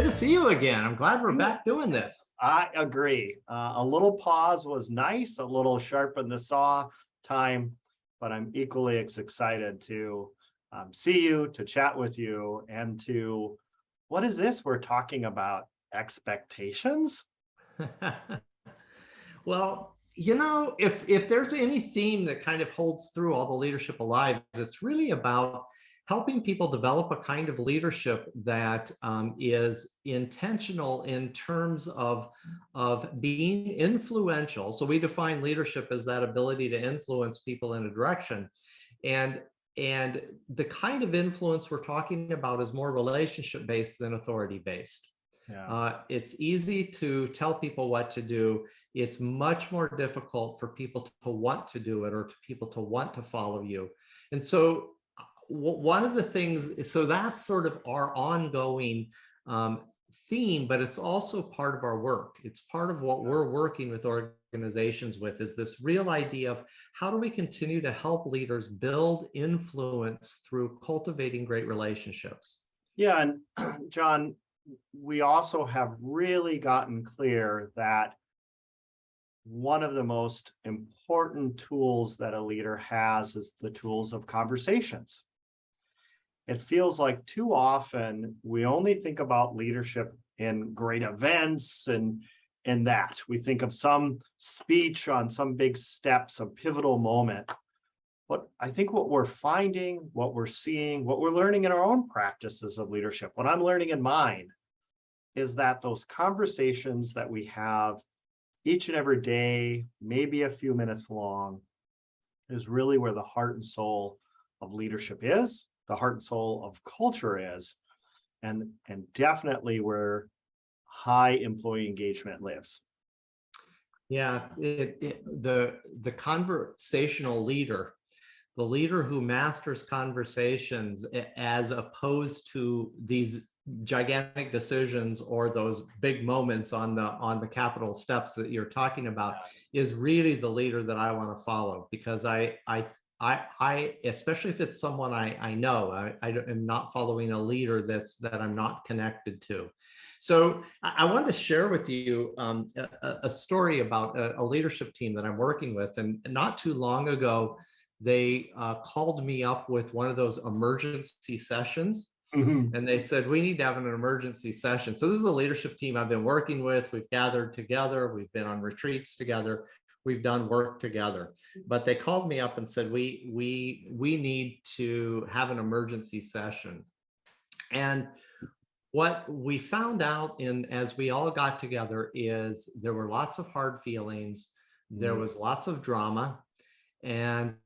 good to see you again. I'm glad we're back doing this. I agree. A little pause was nice, a little sharpen the saw time, but I'm equally as excited to see you, to chat with you, and to, what is this? We're talking about expectations? Well, if there's any theme that kind of holds through all the leadership alive, it's really about helping people develop a kind of leadership that is intentional in terms of being influential. So we define leadership as that ability to influence people in a direction. And the kind of influence we're talking about is more relationship based than authority based. Yeah. It's easy to tell people what to do. It's much more difficult for people to want to do it or to people to want to follow you. And so one of the things, so that's sort of our ongoing theme, but it's also part of our work. It's part of what we're working with organizations with, is this real idea of how do we continue to help leaders build influence through cultivating great relationships. Yeah, and John, we also have really gotten clear that one of the most important tools that a leader has is the tools of conversations. It feels like too often we only think about leadership in great events and that. We think of some speech on some big step, some pivotal moment. But I think what we're finding, what we're seeing, what we're learning in our own practices of leadership, what I'm learning in mine, is that those conversations that we have each and every day, maybe a few minutes long, is really where the heart and soul of leadership is, the heart and soul of culture is, and definitely where high employee engagement lives. Yeah, the conversational leader, the leader who masters conversations as opposed to these gigantic decisions or those big moments on the capital steps that you're talking about, is really the leader that I want to follow, because I especially if it's someone I know, I am not following a leader that I'm not connected to. So I want to share with you a story about a leadership team that I'm working with. And not too long ago, they called me up with one of those emergency sessions. Mm-hmm. And they said, we need to have an emergency session. So this is a leadership team I've been working with. We've gathered together. We've been on retreats together. We've done work together. But they called me up and said, we need to have an emergency session. And what we found out as we all got together is there were lots of hard feelings. There was lots of drama. And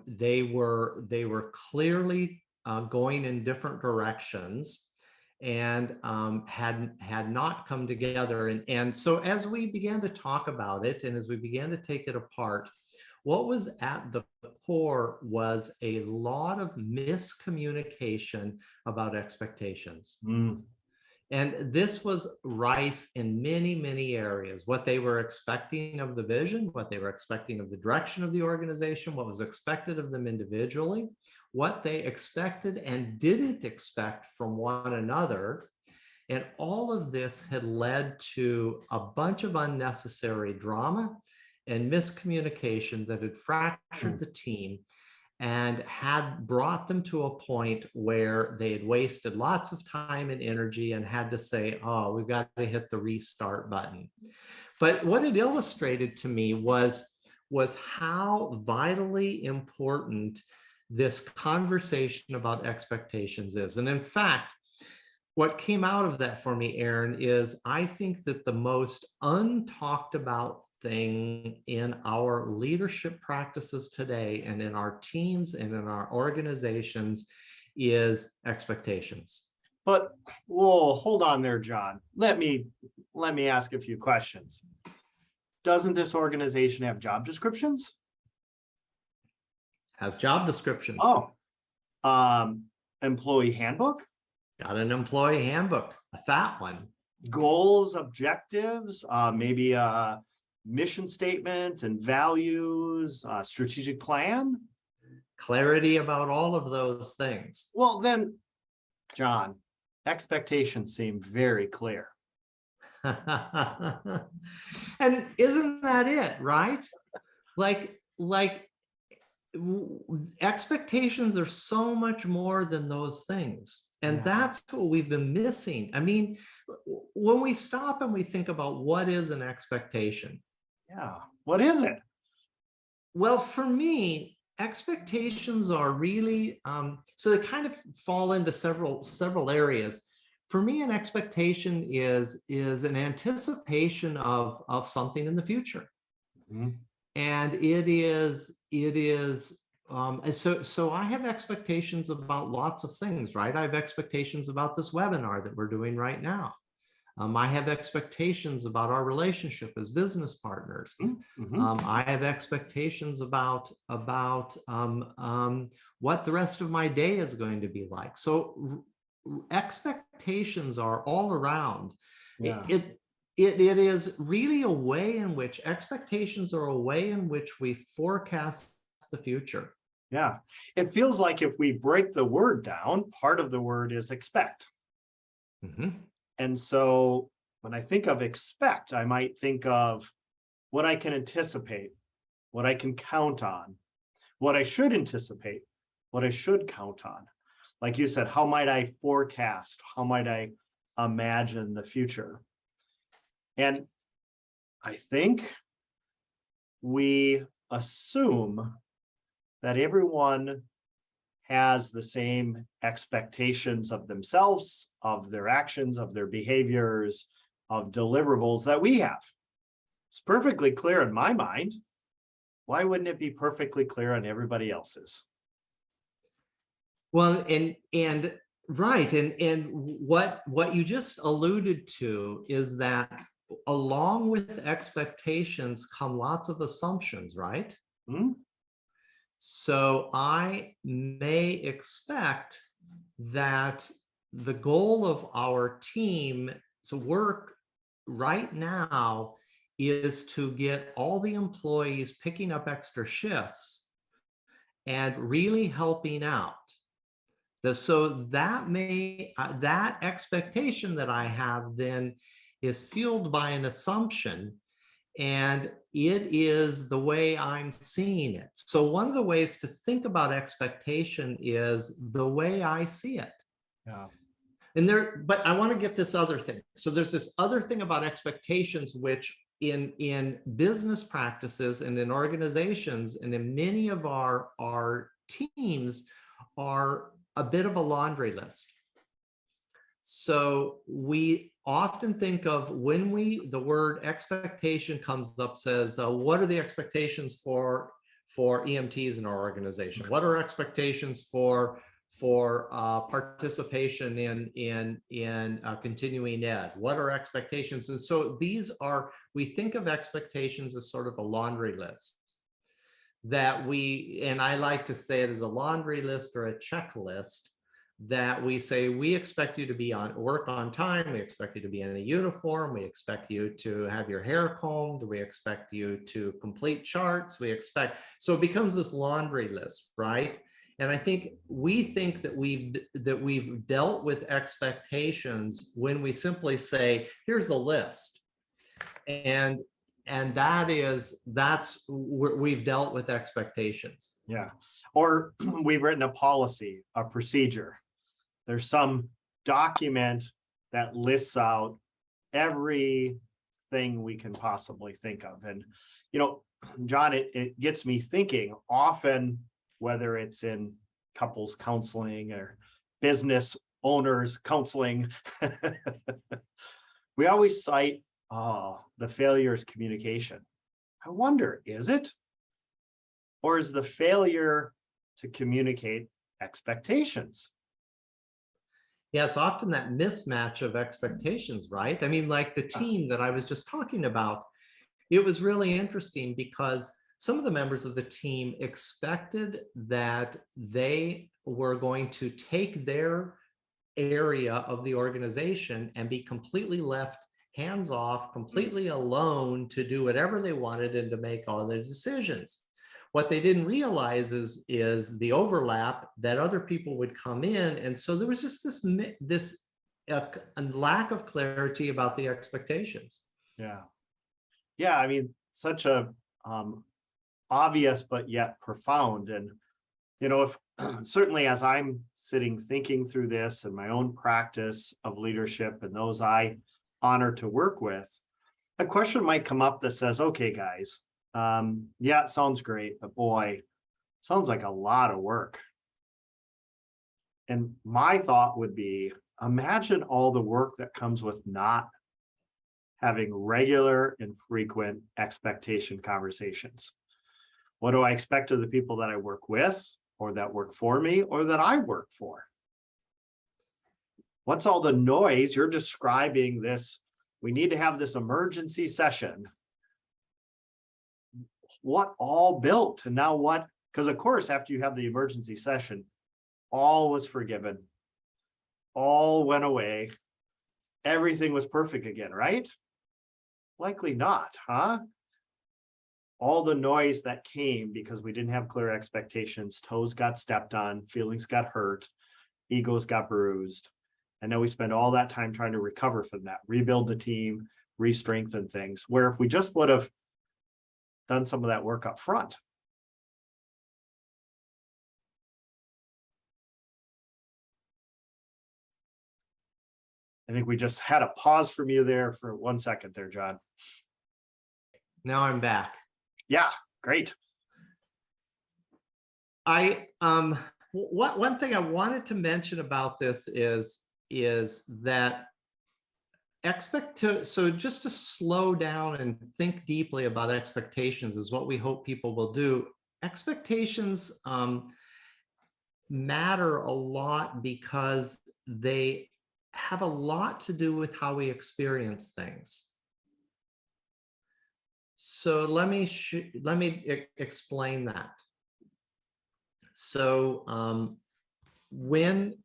they were clearly going in different directions and had not come together. And so as we began to talk about it and as we began to take it apart, what was at the core was a lot of miscommunication about expectations. And this was rife in many, many areas. What they were expecting of the vision, what they were expecting of the direction of the organization, what was expected of them individually, what they expected and didn't expect from one another. And all of this had led to a bunch of unnecessary drama and miscommunication that had fractured the team and had brought them to a point where they had wasted lots of time and energy and had to say, oh, we've got to hit the restart button. But what it illustrated to me was how vitally important this conversation about expectations is. And in fact, what came out of that for me, Aarron, is I think that the most untalked about thing in our leadership practices today and in our teams and in our organizations is expectations. But whoa, hold on there, John. Let me ask a few questions. Doesn't this organization have job descriptions? Has job descriptions. Oh, employee handbook? Got an employee handbook, a fat one. Goals, objectives, maybe a mission statement and values, strategic plan? Clarity about all of those things. Well, then, John, expectations seem very clear. And isn't that it, right? Like expectations are so much more than those things. And Yeah. that's what we've been missing. I mean, when we stop and we think about what is an expectation. Yeah. What is it? Well, for me, expectations are really so they kind of fall into several areas. For me, an expectation is an anticipation of something in the future. Mhm. And it is and so I have expectations about lots of things, right? I have expectations about this webinar that we're doing right now. I have expectations about our relationship as business partners. Mhm. I have expectations about what the rest of my day is going to be like. So expectations are all around. Yeah. It is really a way in which expectations are a way in which we forecast the future. Yeah. It feels like if we break the word down, part of the word is expect. Mhm. And so when I think of expect, I might think of what I can anticipate, what I can count on, what I should anticipate, what I should count on. Like you said, how might I forecast? How might I imagine the future? And I think we assume that everyone has the same expectations of themselves, of their actions, of their behaviors, of deliverables that we have. It's perfectly clear in my mind. Why wouldn't it be perfectly clear on everybody else's? Well, and right, and what you just alluded to is that along with expectations come lots of assumptions, right? Hmm? So I may expect that the goal of our team to work right now is to get all the employees picking up extra shifts and really helping out. So that that expectation that I have then is fueled by an assumption, and it is the way I'm seeing it. So one of the ways to think about expectation is the way I see it. Yeah. But I want to get this other thing. So there's this other thing about expectations, which in business practices and in organizations and in many of our teams are a bit of a laundry list. So we often think of when the word expectation comes up, says, what are the expectations for EMTs in our organization? What are expectations for participation in continuing ed? What are expectations? And so we think of expectations as sort of a laundry list that and I like to say it as a laundry list or a checklist, that we say, we expect you to work on time. We expect you to be in a uniform. We expect you to have your hair combed. We expect you to complete charts. So it becomes this laundry list, right? And I think we think that we've dealt with expectations when we simply say, here's the list. And we've dealt with expectations. Yeah. Or we've written a policy, a procedure. There's some document that lists out everything we can possibly think of. And, John, it gets me thinking often, whether it's in couples counseling or business owners counseling, we always cite, the failure is communication. I wonder, is it? Or is the failure to communicate expectations? Yeah, it's often that mismatch of expectations, right? I mean, like the team that I was just talking about, it was really interesting because some of the members of the team expected that they were going to take their area of the organization and be completely left hands off, completely alone to do whatever they wanted and to make all their decisions. What they didn't realize is the overlap that other people would come in. And so there was just this a lack of clarity about the expectations. Yeah. Yeah. I mean, such a obvious, but yet profound. And, if certainly as I'm sitting thinking through this and my own practice of leadership and those I honor to work with, a question might come up that says, okay, guys, yeah, it sounds great, but boy, sounds like a lot of work. And my thought would be, imagine all the work that comes with not having regular and frequent expectation conversations. What do I expect of the people that I work with, or that work for me, or that I work for? What's all the noise? You're describing this. We need to have this emergency session. What all built? And now what? Because of course, after you have the emergency session, all was forgiven. All went away. Everything was perfect again, right? Likely not, huh? All the noise that came because we didn't have clear expectations, toes got stepped on, feelings got hurt, egos got bruised. And now we spend all that time trying to recover from that, rebuild the team, re-strengthen things, where if we just would have done some of that work up front. I think we just had a pause from you there for 1 second there, John. Now I'm back. Yeah, great. One thing I wanted to mention about this is that so just to slow down and think deeply about expectations is what we hope people will do. Expectations matter a lot because they have a lot to do with how we experience things. So let me explain that. So when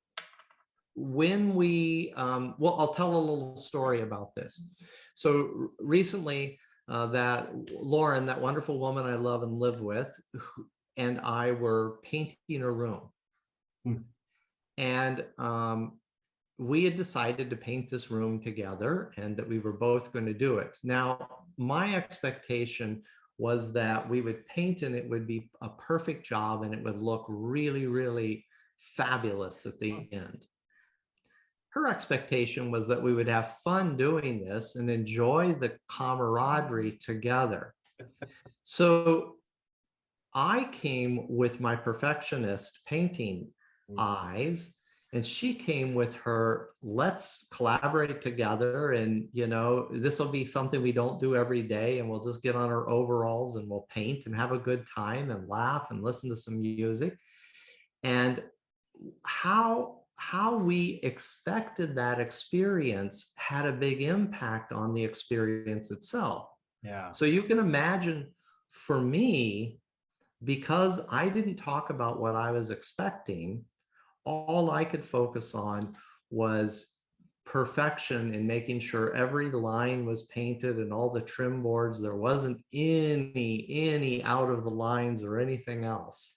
we well, I'll tell a little story about this. So recently, that Lauren, that wonderful woman I love and live with, and I were painting a room, and we had decided to paint this room together and that we were both going to do it. Now, my expectation was that we would paint and it would be a perfect job and it would look really, really fabulous at the end. Her expectation was that we would have fun doing this and enjoy the camaraderie together. So I came with my perfectionist painting eyes, and she came with her, let's collaborate together. And, this will be something we don't do every day. And we'll just get on our overalls and we'll paint and have a good time and laugh and listen to some music. And how we expected that experience had a big impact on the experience itself. Yeah. So you can imagine, for me, because I didn't talk about what I was expecting, all I could focus on was perfection and making sure every line was painted and all the trim boards, there wasn't any out of the lines or anything else.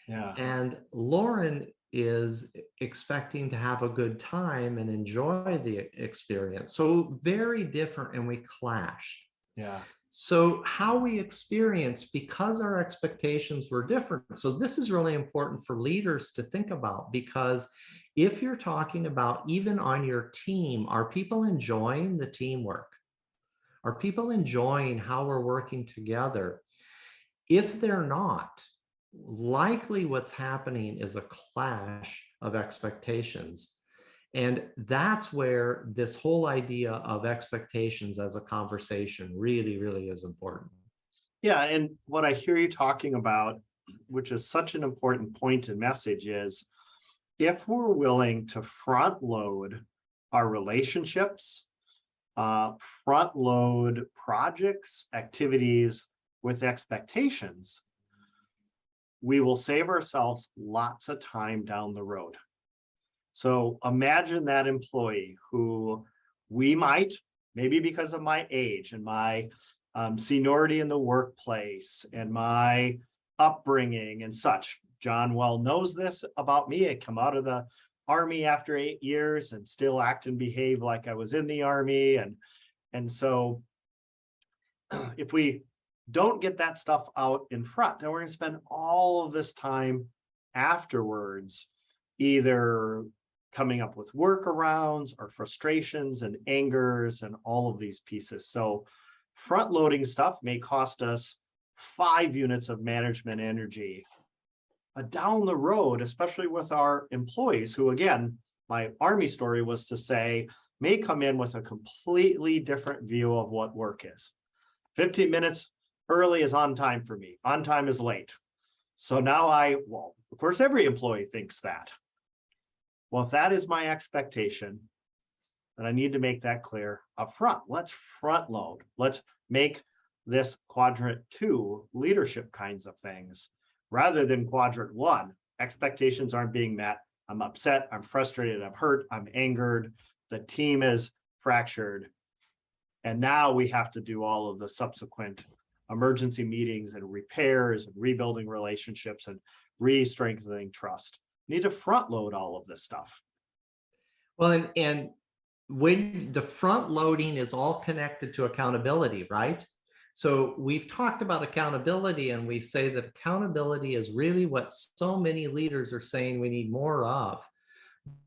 Yeah. And Lauren is expecting to have a good time and enjoy the experience. So very different, and we clashed. Yeah. So how we experience, because our expectations were different. So this is really important for leaders to think about, because if you're talking about even on your team, are people enjoying the teamwork? Are people enjoying how we're working together? If they're not, likely what's happening is a clash of expectations. And that's where this whole idea of expectations as a conversation really, really is important. Yeah. And what I hear you talking about, which is such an important point and message, is if we're willing to front load our relationships, front load projects, activities with expectations, we will save ourselves lots of time down the road. So imagine that employee who we might, maybe because of my age and my seniority in the workplace and my upbringing and such. John well knows this about me. I come out of the Army after 8 years and still act and behave like I was in the Army. And so if we don't get that stuff out in front, then we're going to spend all of this time afterwards, either coming up with workarounds or frustrations and angers and all of these pieces. So front loading stuff may cost us 5 units of management energy. But down the road, especially with our employees, who again, my Army story was to say, may come in with a completely different view of what work is. 15 minutes early is on time for me. On time is late. So now well, of course, every employee thinks that. Well, if that is my expectation, then I need to make that clear up front. Let's front load. Let's make this quadrant 2 leadership kinds of things rather than quadrant 1. Expectations aren't being met. I'm upset. I'm frustrated. I'm hurt. I'm angered. The team is fractured. And now we have to do all of the subsequent emergency meetings and repairs and rebuilding relationships and re-strengthening trust. Need to front load all of this stuff. Well, and when the front loading is all connected to accountability, right? So we've talked about accountability, and we say that accountability is really what so many leaders are saying we need more of.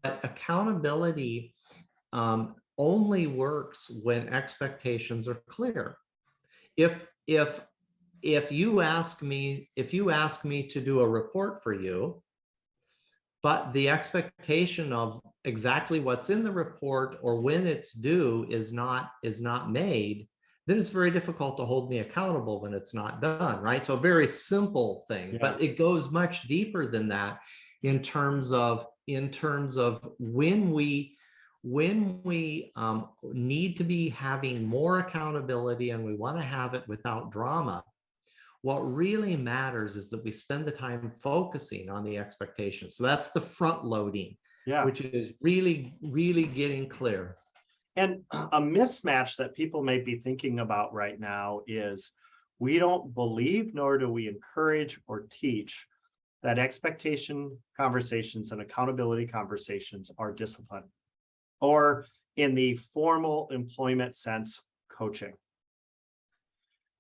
But accountability only works when expectations are clear. If you ask me to do a report for you, but the expectation of exactly what's in the report or when it's due is not made, then it's very difficult to hold me accountable when it's not done, right? So a very simple thing, but it goes much deeper than that in terms of when we need to be having more accountability and we want to have it without drama. What really matters is that we spend the time focusing on the expectations. So that's the front loading, which is really, really getting clear. And a mismatch that people may be thinking about right now is we don't believe, nor do we encourage or teach that expectation conversations and accountability conversations are discipline, or in the formal employment sense, coaching.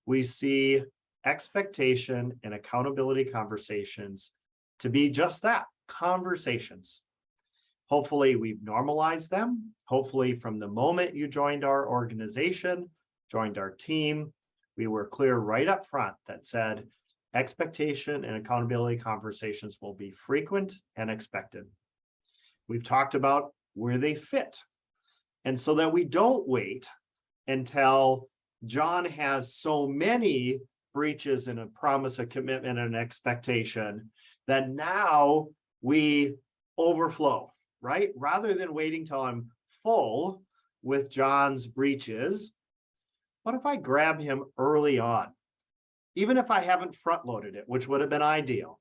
We see expectation and accountability conversations to be just that, conversations. Hopefully we've normalized them. Hopefully from the moment you joined our organization, joined our team, we were clear right up front that said expectation and accountability conversations will be frequent and expected. We've talked about where they fit. And so that we don't wait until John has so many breaches and a promise, a commitment, and an expectation that now we overflow, right? Rather than waiting till I'm full with John's breaches, what if I grab him early on? Even if I haven't front loaded it, which would have been ideal.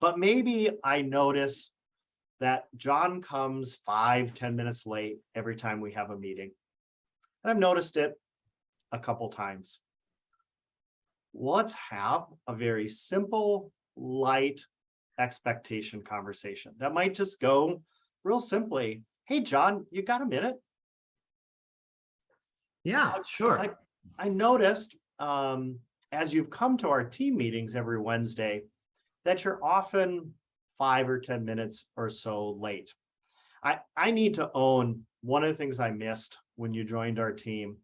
But maybe I notice that John comes 5-10 minutes late every time we have a meeting. And I've noticed it a couple times. Let's have a very simple, light expectation conversation. That might just go real simply. Hey, John, you got a minute? Yeah, sure. I noticed as you've come to our team meetings every Wednesday that you're often 5 or 10 minutes or so late. I need to own one of the things I missed when you joined our team.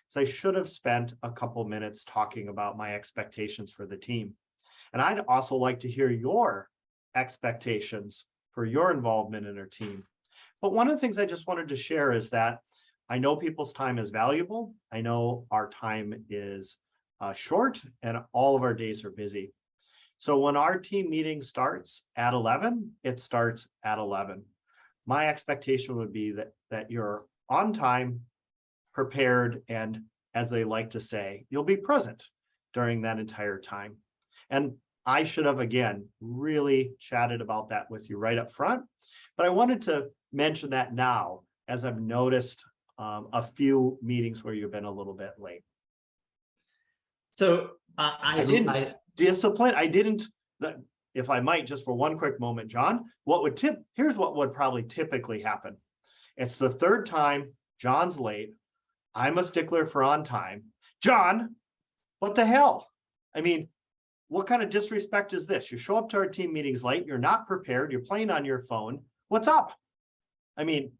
So I should have spent a couple minutes talking about my expectations for the team. And I'd also like to hear your expectations for your involvement in our team. But one of the things I just wanted to share is that I know people's time is valuable. I know our time is short and all of our days are busy. So when our team meeting starts at 11, it starts at 11. My expectation would be that you're on time, prepared, and as they like to say, you'll be present during that entire time. And I should have, again, really chatted about that with you right up front. But I wanted to mention that now, as I've noticed a few meetings where you've been a little bit late. So I didn't. if I might, just for one quick moment, John, here's what would probably typically happen. It's the third time John's late. I'm a stickler for on time. John, what the hell? I mean, what kind of disrespect is this? You show up to our team meetings late, you're not prepared, you're playing on your phone. What's up? I mean,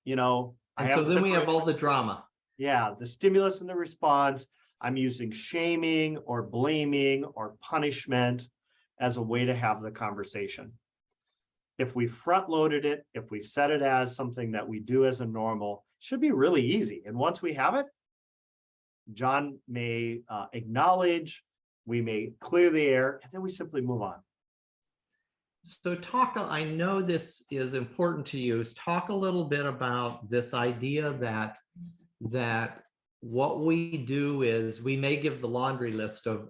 And so then we have all the drama. Yeah, the stimulus and the response. I'm using shaming or blaming or punishment as a way to have the conversation. If we front loaded it, if we set it as something that we do as a normal, it should be really easy. And once we have it, John may acknowledge, we may clear the air, and then we simply move on. So I know this is important to you. Talk a little bit about this idea that what we do is we may give the laundry list of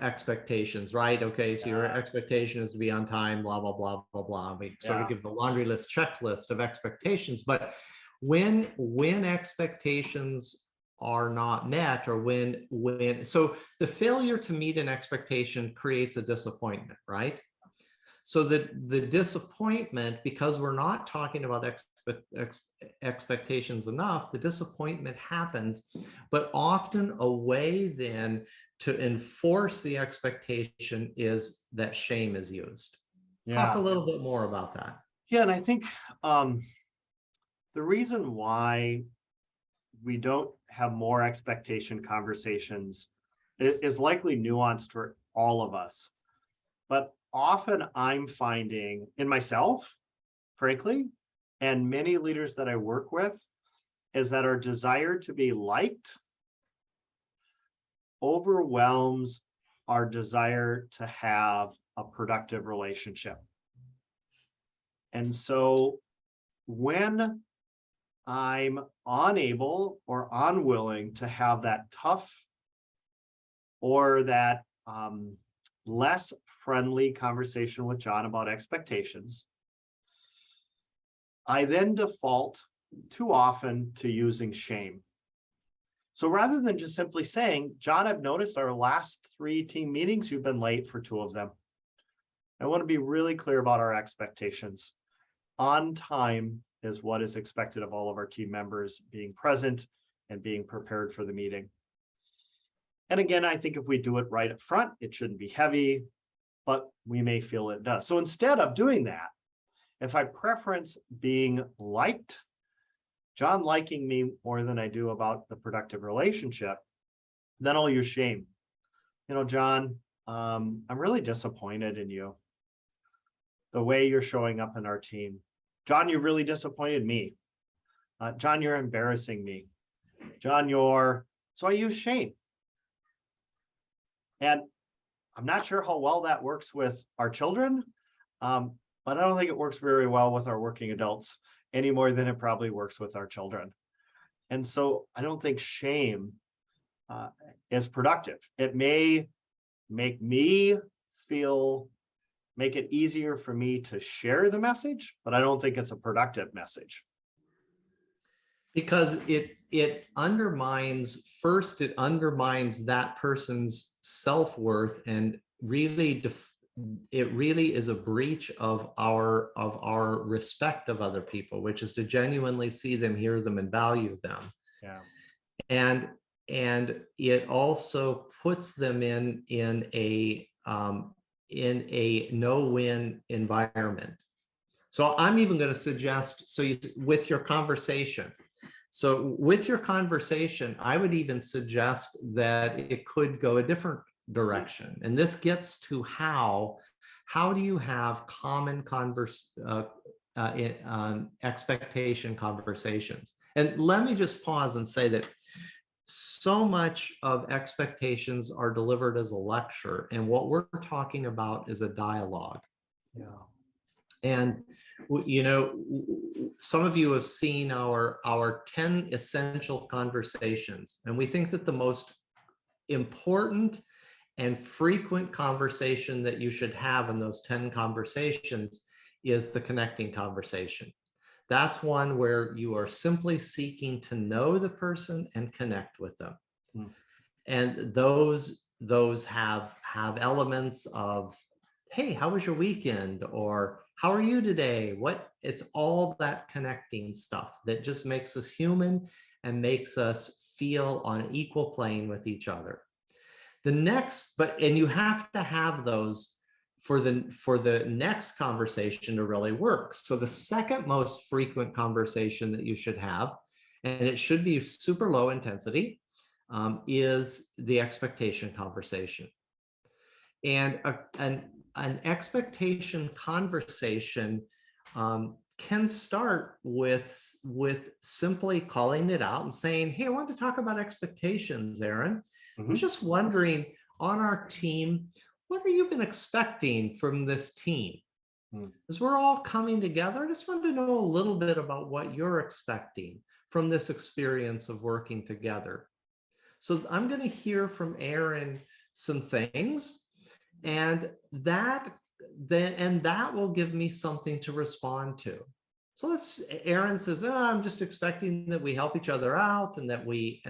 expectations, right? Okay, so your expectation is to be on time, blah, blah, blah, blah, blah. We sort of give the laundry list checklist of expectations, but when expectations are not met, or so the failure to meet an expectation creates a disappointment, right? So the disappointment, because we're not talking about expectations enough, the disappointment happens, but often a way then to enforce the expectation is that shame is used. Talk a little bit more about that. Yeah, and I think the reason why we don't have more expectation conversations is likely nuanced for all of us. But often I'm finding in myself, frankly, and many leaders that I work with, is that our desire to be liked overwhelms our desire to have a productive relationship. And so when I'm unable or unwilling to have that tough or that less friendly conversation with John about expectations, I then default too often to using shame. So rather than just simply saying, John, I've noticed our last 3 team meetings, you've been late for 2 of them. I want to be really clear about our expectations. On time is what is expected of all of our team members, being present and being prepared for the meeting. And again, I think if we do it right up front, it shouldn't be heavy, but we may feel it does. So instead of doing that, if I preference being liked, John liking me more than I do about the productive relationship, then I'll use shame. John, I'm really disappointed in you. The way you're showing up in our team. John, you really disappointed me. John, you're embarrassing me. John, so I use shame. And I'm not sure how well that works with our children, but I don't think it works very well with our working adults any more than it probably works with our children. And so I don't think shame is productive. It may make it easier for me to share the message, but I don't think it's a productive message. Because it undermines that person's self-worth, and it really is a breach of our respect of other people, which is to genuinely see them, hear them, and value them. Yeah. And it also puts them in a no-win environment. So I'm even going to suggest, with your conversation, I would even suggest that it could go a different direction. And this gets to how do you have common expectation conversations? And let me just pause and say that so much of expectations are delivered as a lecture, and what we're talking about is a dialogue. Yeah. And some of you have seen our 10 essential conversations, and we think that the most important and frequent conversation that you should have in those 10 conversations is the connecting conversation. That's one where you are simply seeking to know the person and connect with them. And those have have elements of, hey, how was your weekend? Or how are you today? It's all that connecting stuff that just makes us human and makes us feel on an equal plane with each other. And you have to have those for the next conversation to really work. So the second most frequent conversation that you should have, and it should be super low intensity, is the expectation conversation. And an expectation conversation can start with simply calling it out and saying, hey, I want to talk about expectations, Aarron. I was just wondering, on our team, what have you been expecting from this team? As we're all coming together, I just wanted to know a little bit about what you're expecting from this experience of working together. So I'm going to hear from Aarron some things, and that will give me something to respond to. So Aarron says, oh, I'm just expecting that we help each other out and that we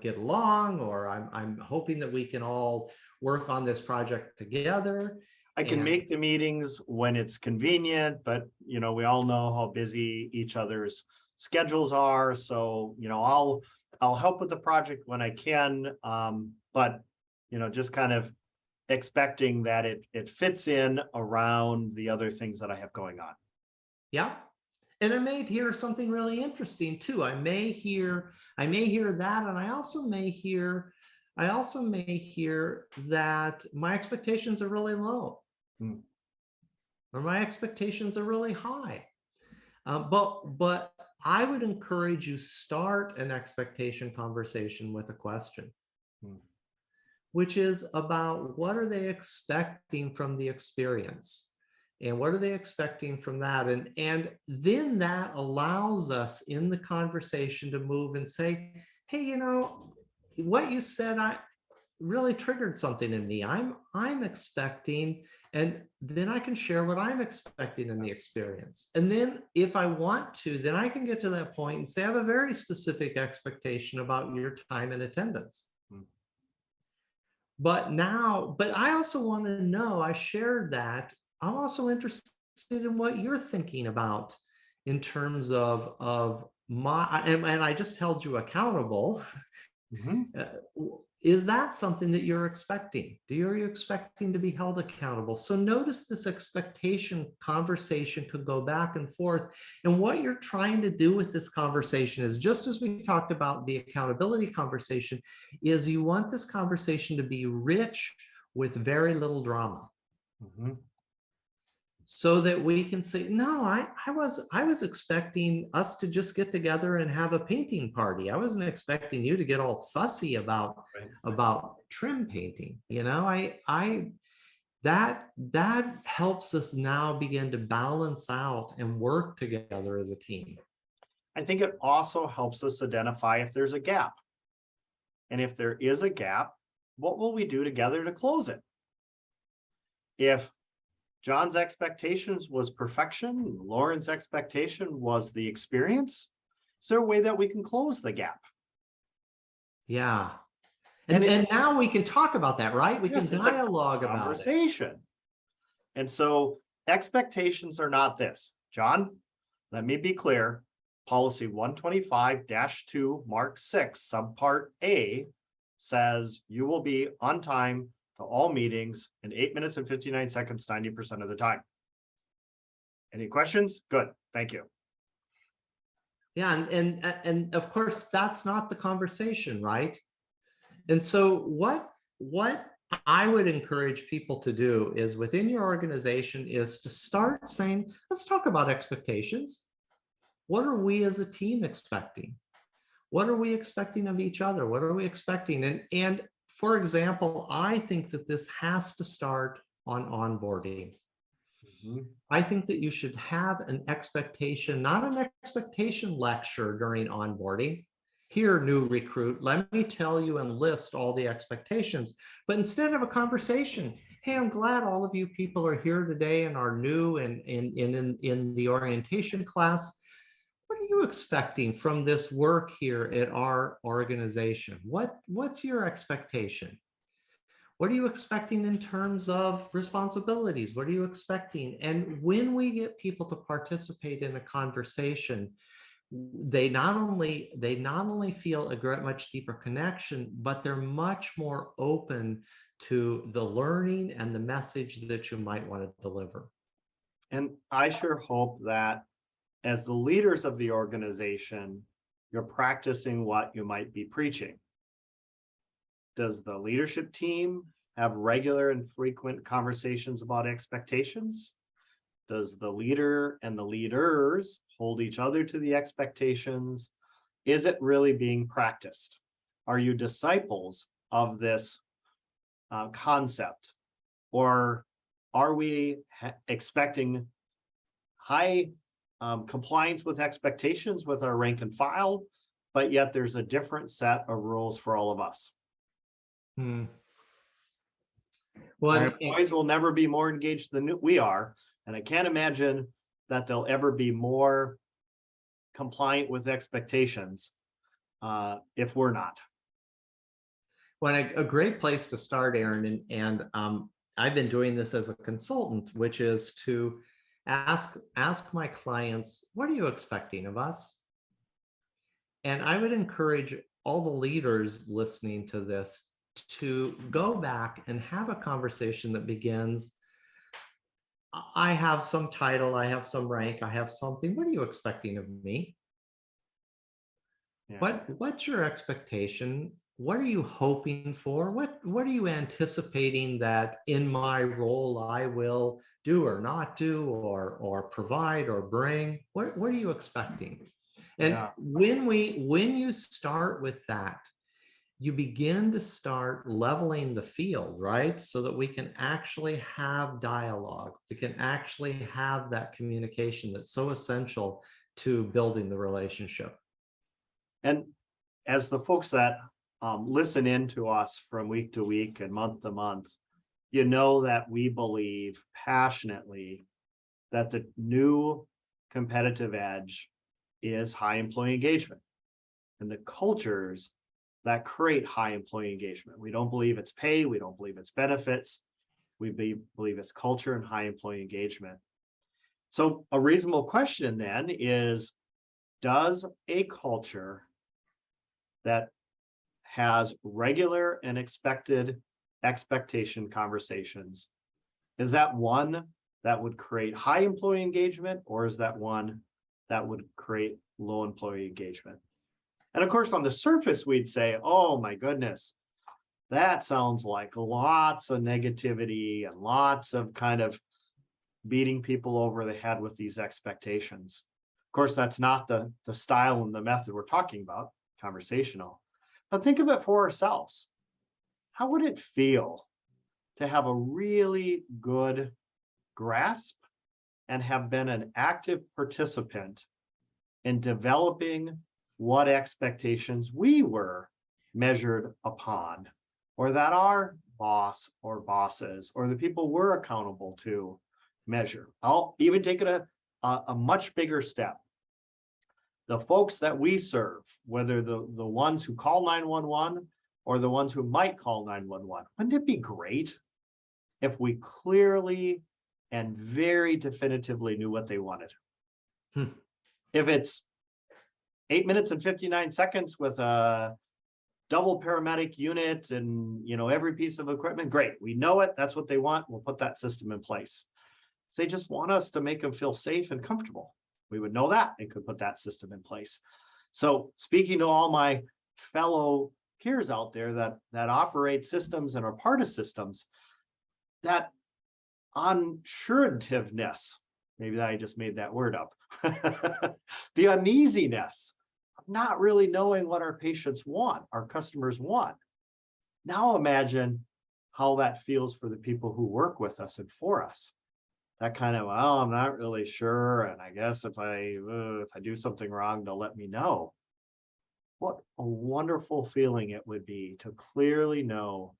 get along, or I'm hoping that we can all work on this project together. I can make the meetings when it's convenient, but we all know how busy each other's schedules are. So, I'll help with the project when I can. But, just kind of expecting that it fits in around the other things that I have going on. Yeah. And I may hear something really interesting too. I may hear that, and I also may hear that my expectations are really low, or my expectations are really high. But I would encourage you, start an expectation conversation with a question, which is about what are they expecting from the experience? And what are they expecting from that? And then that allows us in the conversation to move and say, hey, what you said, I really triggered something in me. I'm expecting, and then I can share what I'm expecting in the experience. And then if I want to, then I can get to that point and say, I have a very specific expectation about your time and attendance. But I also want to know, I shared that, I'm also interested in what you're thinking about in terms of my, and I just held you accountable. Is that something that you're expecting? Are you expecting to be held accountable? So notice this expectation conversation could go back and forth. And what you're trying to do with this conversation is, just as we talked about the accountability conversation, is you want this conversation to be rich with very little drama. So that we can say, no, I was expecting us to just get together and have a painting party. I wasn't expecting you to get all fussy about trim painting. That helps us now begin to balance out and work together as a team. I think it also helps us identify if there's a gap. And if there is a gap, what will we do together to close it? If John's expectations was perfection, Lauren's expectation was the experience, is there a way that we can close the gap? Yeah. And now we can talk about that, right? We can dialogue about it. Conversation. And so expectations are not this. John, let me be clear. Policy 125-2, Mark 6, subpart A says you will be on time to all meetings in 8 minutes and 59 seconds, 90% of the time. Any questions? Good. Thank you. Yeah. And of course, that's not the conversation, right? And so what I would encourage people to do is, within your organization, is to start saying, let's talk about expectations. What are we as a team expecting? What are we expecting of each other? What are we expecting? And for example, I think that this has to start on onboarding. I think that you should have an expectation, not an expectation lecture during onboarding. Here, new recruit, let me tell you and list all the expectations. But instead of a conversation, hey, I'm glad all of you people are here today and are new and in the orientation class. What are you expecting from this work here at our organization? What's your expectation? What are you expecting in terms of responsibilities? What are you expecting? And when we get people to participate in a conversation, they not only feel a much deeper connection, but they're much more open to the learning and the message that you might want to deliver. And I sure hope that as the leaders of the organization, you're practicing what you might be preaching. Does the leadership team have regular and frequent conversations about expectations? Does the leader and the leaders hold each other to the expectations? Is it really being practiced? Are you disciples of this concept? Or are we expecting high compliance with expectations with our rank and file, but yet there's a different set of rules for all of us? Well, our employees will never be more engaged than we are. And I can't imagine that they'll ever be more compliant with expectations if we're not. Well, a great place to start, Aarron, and I've been doing this as a consultant, which is to ask my clients, what are you expecting of us? And I would encourage all the leaders listening to this to go back and have a conversation that begins, I have some title, I have some rank, I have something. What are you expecting of me? Yeah. What's your expectation? What are you hoping for? What are you anticipating that in my role I will do or not do, or provide or bring? What are you expecting? And when you start with that, you begin to start leveling the field, right? So that we can actually have dialogue. We can actually have that communication that's so essential to building the relationship. And as the folks that listen in to us from week to week and month to month, you know that we believe passionately that the new competitive edge is high employee engagement and the cultures that create high employee engagement. We don't believe it's pay. We don't believe it's benefits. We believe it's culture and high employee engagement. So a reasonable question then is, does a culture that has regular and expectation conversations, is that one that would create high employee engagement, or is that one that would create low employee engagement? And of course, on the surface, we'd say, oh my goodness, that sounds like lots of negativity and lots of kind of beating people over the head with these expectations. Of course, that's not the style and the method we're talking about, conversational. But think of it for ourselves. How would it feel to have a really good grasp and have been an active participant in developing what expectations we were measured upon, or that our boss or bosses or the people we're accountable to measure? I'll even take it a much bigger step. The folks that we serve, whether the ones who call 911 or the ones who might call 911, wouldn't it be great if we clearly and very definitively knew what they wanted? If it's 8 minutes and 59 seconds with a double paramedic unit and every piece of equipment, great. We know it. That's what they want. We'll put that system in place. If they just want us to make them feel safe and comfortable, we would know that and could put that system in place. So speaking to all my fellow peers out there that operate systems and are part of systems, that unsuretiveness, maybe I just made that word up, the uneasiness of not really knowing what our patients want, our customers want. Now imagine how that feels for the people who work with us and for us. That kind of, well, I'm not really sure, and I guess if I do something wrong, they'll let me know. What a wonderful feeling it would be to clearly know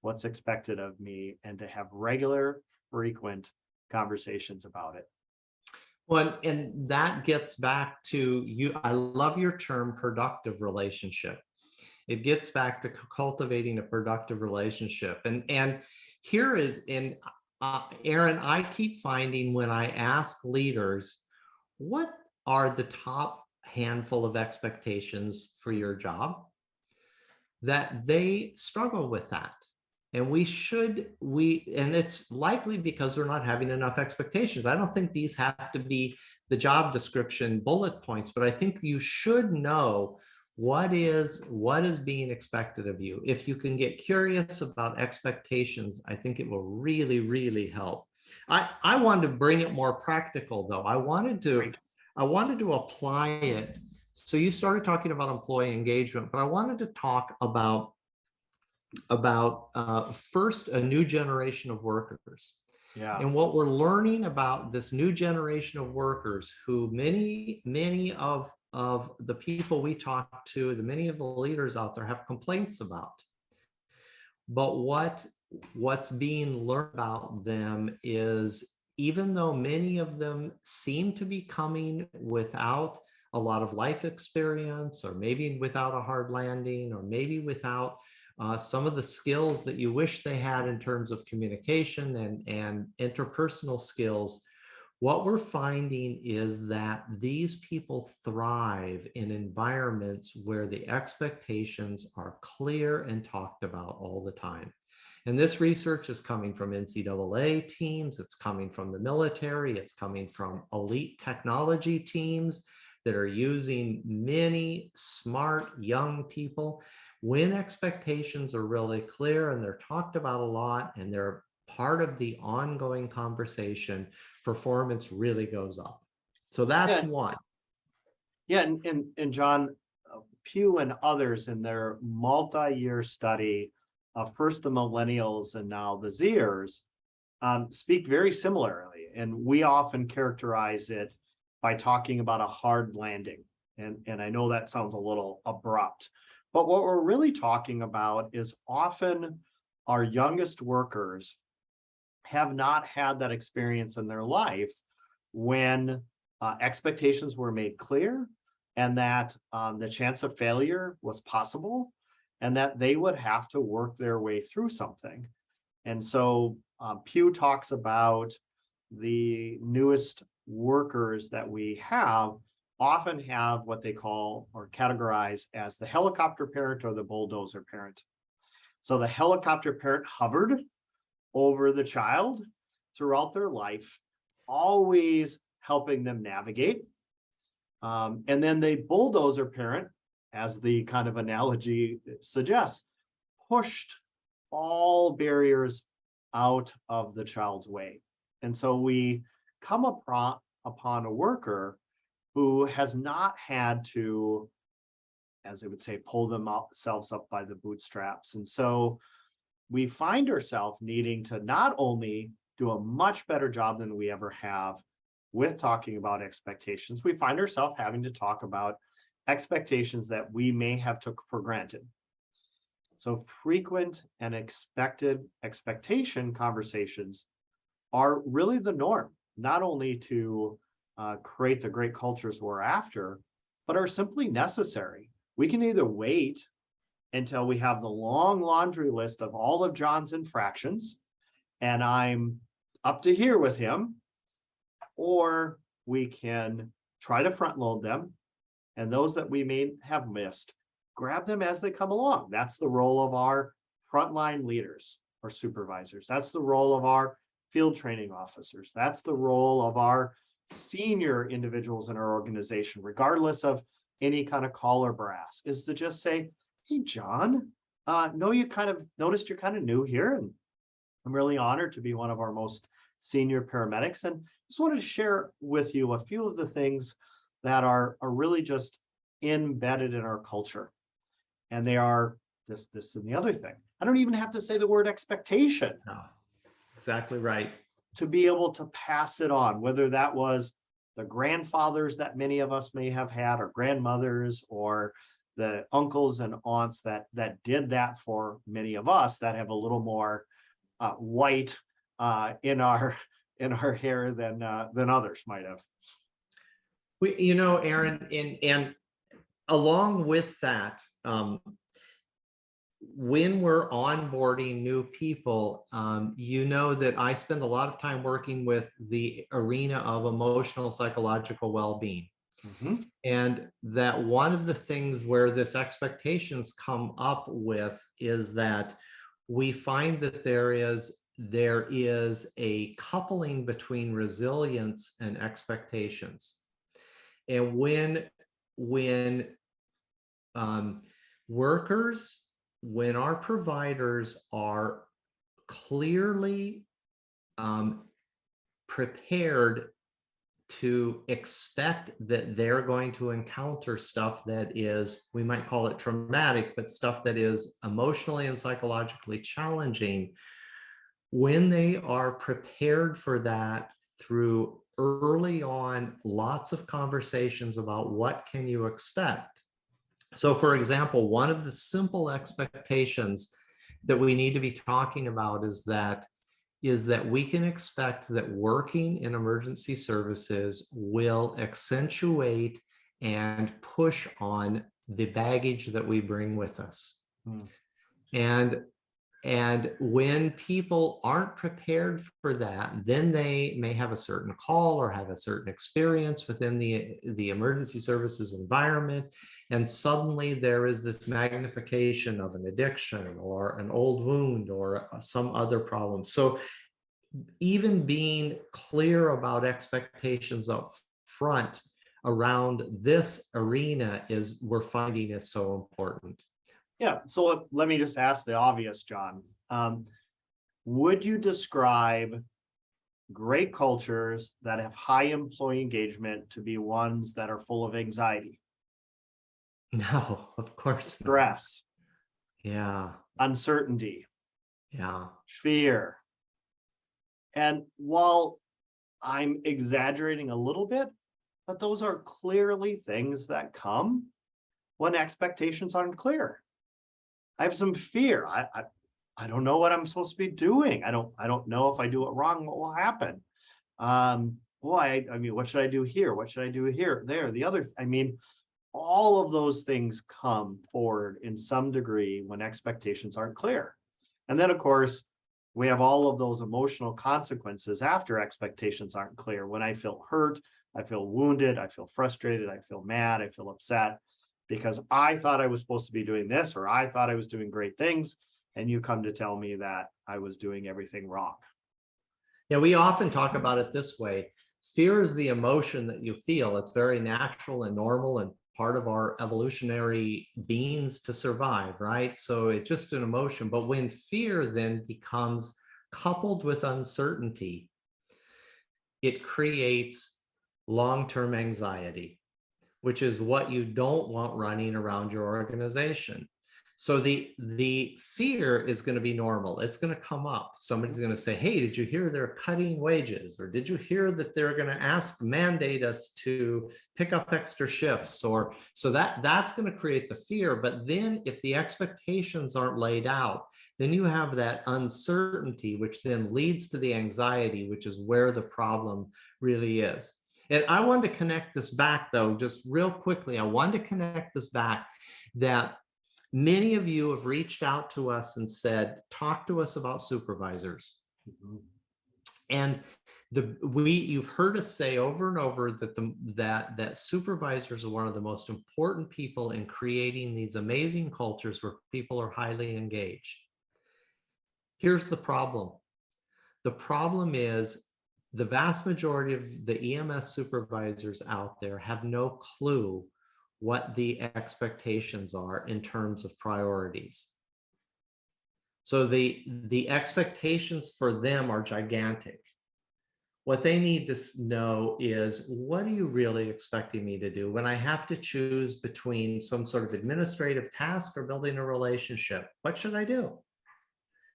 what's expected of me and to have regular, frequent conversations about it. Well, and that gets back to you. I love your term productive relationship. It gets back to cultivating a productive relationship. And here is in Aarron, I keep finding when I ask leaders, what are the top handful of expectations for your job, that they struggle with that. And and it's likely because we're not having enough expectations. I don't think these have to be the job description bullet points, but I think you should know what is being expected of you. If you can get curious about expectations, I think it will really, really help. I wanted to bring it more practical though. I wanted to apply it. So you started talking about employee engagement, but I wanted to talk about first a new generation of workers. Yeah. And what we're learning about this new generation of workers, who many of the people we talk to, many of the leaders out there have complaints about. But what's being learned about them is, even though many of them seem to be coming without a lot of life experience, or maybe without a hard landing, or maybe without some of the skills that you wish they had in terms of communication and interpersonal skills, what we're finding is that these people thrive in environments where the expectations are clear and talked about all the time. And this research is coming from NCAA teams, it's coming from the military, it's coming from elite technology teams that are using many smart young people. When expectations are really clear and they're talked about a lot and they're part of the ongoing conversation, performance really goes up. So that's one. Yeah, and John, Pew and others in their multi-year study of first the millennials and now the Zers speak very similarly. And we often characterize it by talking about a hard landing. And I know that sounds a little abrupt, but what we're really talking about is often our youngest workers have not had that experience in their life when expectations were made clear, and that the chance of failure was possible, and that they would have to work their way through something. And so Pew talks about the newest workers that we have often have what they call or categorize as the helicopter parent or the bulldozer parent. So the helicopter parent hovered over the child throughout their life, always helping them navigate. And then the bulldozer parent, as the kind of analogy suggests, pushed all barriers out of the child's way. And so we come upon a worker who has not had to, as they would say, pull themselves up by the bootstraps. And so we find ourselves needing to not only do a much better job than we ever have with talking about expectations, we find ourselves having to talk about expectations that we may have took for granted. So frequent and expected expectation conversations are really the norm, not only to create the great cultures we're after, but are simply necessary. We can either wait until we have the long laundry list of all of John's infractions and I'm up to here with him, or we can try to front load them, and those that we may have missed, grab them as they come along. That's the role of our frontline leaders or supervisors. That's the role of our field training officers. That's the role of our senior individuals in our organization, regardless of any kind of call or brass, is to just say, hey, John, know you kind of noticed you're kind of new here, and I'm really honored to be one of our most senior paramedics, and just wanted to share with you a few of the things that are really just embedded in our culture. And they are this, and the other thing. I don't even have to say the word expectation. No, exactly right. To be able to pass it on, whether that was the grandfathers that many of us may have had, or grandmothers, or the uncles and aunts that did that for many of us that have a little more white in our hair than others might have. Aarron, and along with that, when we're onboarding new people, you know that I spend a lot of time working with the arena of emotional psychological well-being. Mhm. And that one of the things where this expectations come up with is that we find that there is a coupling between resilience and expectations. And when um, workers, when our providers are clearly prepared to expect that they're going to encounter stuff that is, we might call it traumatic, but stuff that is emotionally and psychologically challenging, when they are prepared for that through early on lots of conversations about what can you expect. So for example, one of the simple expectations that we need to be talking about is that we can expect that working in emergency services will accentuate and push on the baggage that we bring with us. Mm. And when people aren't prepared for that, then they may have a certain call or have a certain experience within the emergency services environment. And suddenly there is this magnification of an addiction or an old wound or some other problem. So even being clear about expectations up front around this arena is, we're finding, is so important. Yeah, so let me just ask the obvious, John. Would you describe great cultures that have high employee engagement to be ones that are full of anxiety, No, of course not. stress, Yeah, uncertainty, yeah. fear? And while I'm exaggerating a little bit, but those are clearly things that come when expectations aren't clear. I have some fear. I don't know what I'm supposed to be doing. I don't know if I do it wrong, what will happen. I mean, what should I do here? What should I do here? There, the others. I mean, all of those things come forward in some degree when expectations aren't clear. And then, of course, we have all of those emotional consequences after expectations aren't clear. When I feel hurt, I feel wounded, I feel frustrated, I feel mad, I feel upset because I thought I was supposed to be doing this, or I thought I was doing great things, and you come to tell me that I was doing everything wrong. Yeah, we often talk about it this way. Fear is the emotion that you feel. It's very natural and normal and part of our evolutionary beings to survive, right? So it's just an emotion. But when fear then becomes coupled with uncertainty, it creates long-term anxiety, which is what you don't want running around your organization. So the fear is going to be normal. It's going to come up. Somebody's going to say, hey, did you hear they're cutting wages? Or did you hear that they're going to mandate us to pick up extra shifts? Or so that's going to create the fear. But then if the expectations aren't laid out, then you have that uncertainty, which then leads to the anxiety, which is where the problem really is. And I wanted to connect this back, though, just real quickly. I wanted to connect this back that many of you have reached out to us and said, talk to us about supervisors. Mm-hmm. And you've heard us say over and over that supervisors are one of the most important people in creating these amazing cultures where people are highly engaged. Here's the problem. The problem is the vast majority of the EMS supervisors out there have no clue what the expectations are in terms of priorities. So the expectations for them are gigantic. What they need to know is, what are you really expecting me to do when I have to choose between some sort of administrative task or building a relationship? What should I do?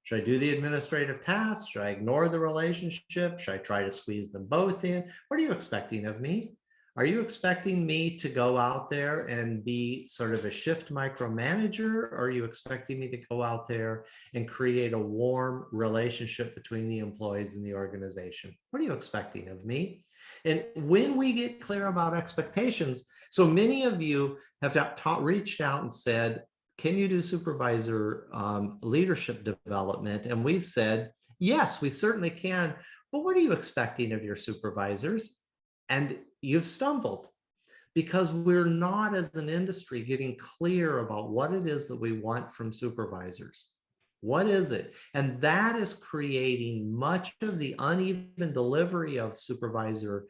Should I do the administrative task? Should I ignore the relationship? Should I try to squeeze them both in? What are you expecting of me? Are you expecting me to go out there and be sort of a shift micromanager? Or are you expecting me to go out there and create a warm relationship between the employees and the organization? What are you expecting of me? And when we get clear about expectations, so many of you have reached out and said, can you do supervisor leadership development? And we've said, yes, we certainly can. But what are you expecting of your supervisors? And you've stumbled because we're not, as an industry, getting clear about what it is that we want from supervisors. What is it? And that is creating much of the uneven delivery of supervisor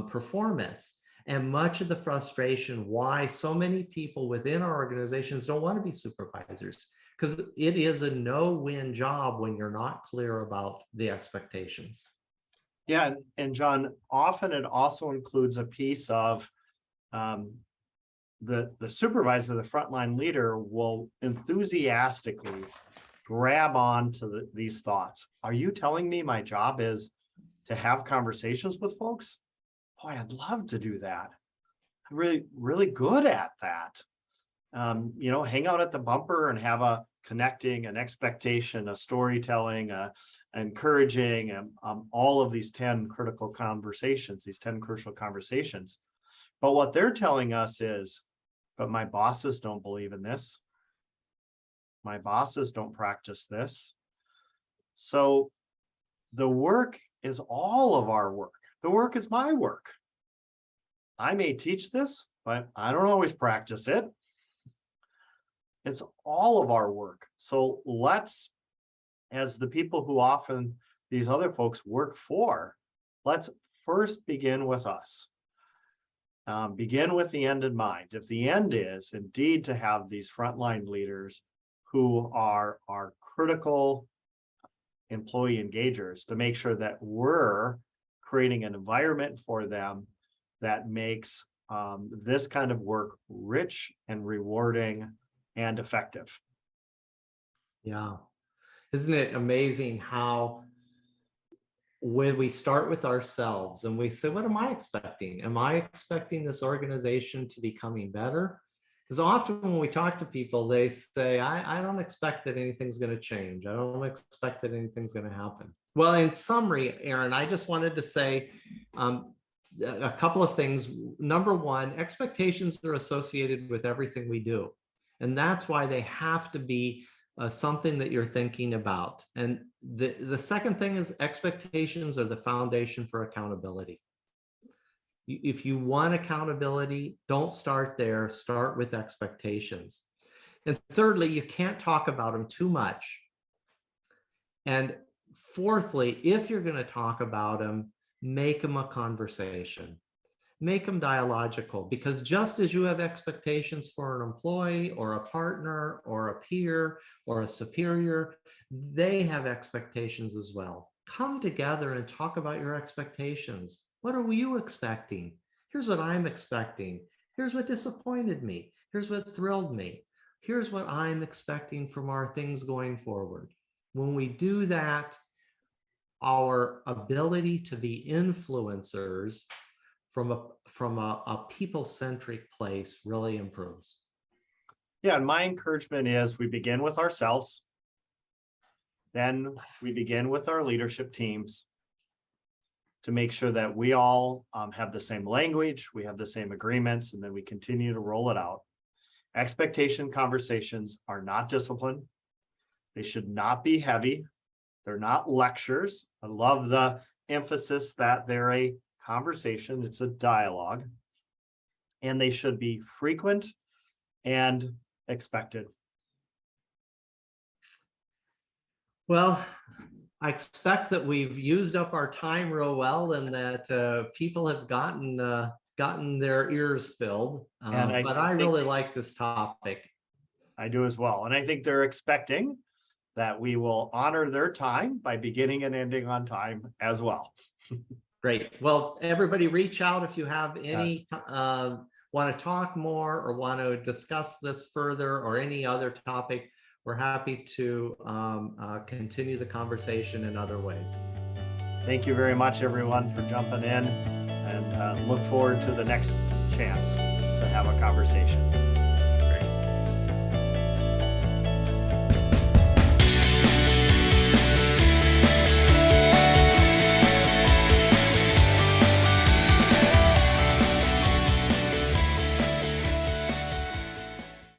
performance, and much of the frustration why so many people within our organizations don't want to be supervisors, because it is a no-win job when you're not clear about the expectations. Yeah, and John, often it also includes a piece of the supervisor, the frontline leader, will enthusiastically grab on to these thoughts. Are you telling me my job is to have conversations with folks? Boy, I'd love to do that. I'm really, really good at that. Hang out at the bumper and have a connecting, an expectation, a storytelling, encouraging, all of these 10 critical conversations, these 10 crucial conversations. But what they're telling us is, but my bosses don't believe in this. My bosses don't practice this. So the work is all of our work. The work is my work. I may teach this, but I don't always practice it. It's all of our work. So let's, as the people who often these other folks work for, let's first begin with us. Begin with the end in mind. If the end is indeed to have these frontline leaders who are critical employee engagers, to make sure that we're creating an environment for them that makes this kind of work rich and rewarding and effective. Yeah. Isn't it amazing how when we start with ourselves and we say, what am I expecting? Am I expecting this organization to be becoming better? Because often when we talk to people, they say, I don't expect that anything's going to change. I don't expect that anything's going to happen. Well, in summary, Aarron, I just wanted to say a couple of things. Number one, expectations are associated with everything we do. And that's why they have to be something that you're thinking about. And the second thing is expectations are the foundation for accountability. If you want accountability, don't start there, start with expectations. And thirdly, you can't talk about them too much. And fourthly, if you're going to talk about them, make them a conversation. Make them dialogical, because just as you have expectations for an employee or a partner or a peer or a superior, they have expectations as well. Come together and talk about your expectations. What are you expecting? Here's what I'm expecting. Here's what disappointed me. Here's what thrilled me. Here's what I'm expecting from our things going forward. When we do that, our ability to be influencers from a people-centric place really improves. Yeah, and my encouragement is we begin with ourselves. Then we begin with our leadership teams to make sure that we all have the same language, we have the same agreements, and then we continue to roll it out. Expectation conversations are not discipline. They should not be heavy. They're not lectures. I love the emphasis that they're a conversation. It's a dialogue. And they should be frequent and expected. Well, I expect that we've used up our time real well, and that people have gotten their ears filled. But I really like this topic. I do as well. And I think they're expecting that we will honor their time by beginning and ending on time as well. Great. Well, everybody reach out if you have any, want to talk more or want to discuss this further or any other topic. We're happy to continue the conversation in other ways. Thank you very much, everyone, for jumping in, and look forward to the next chance to have a conversation.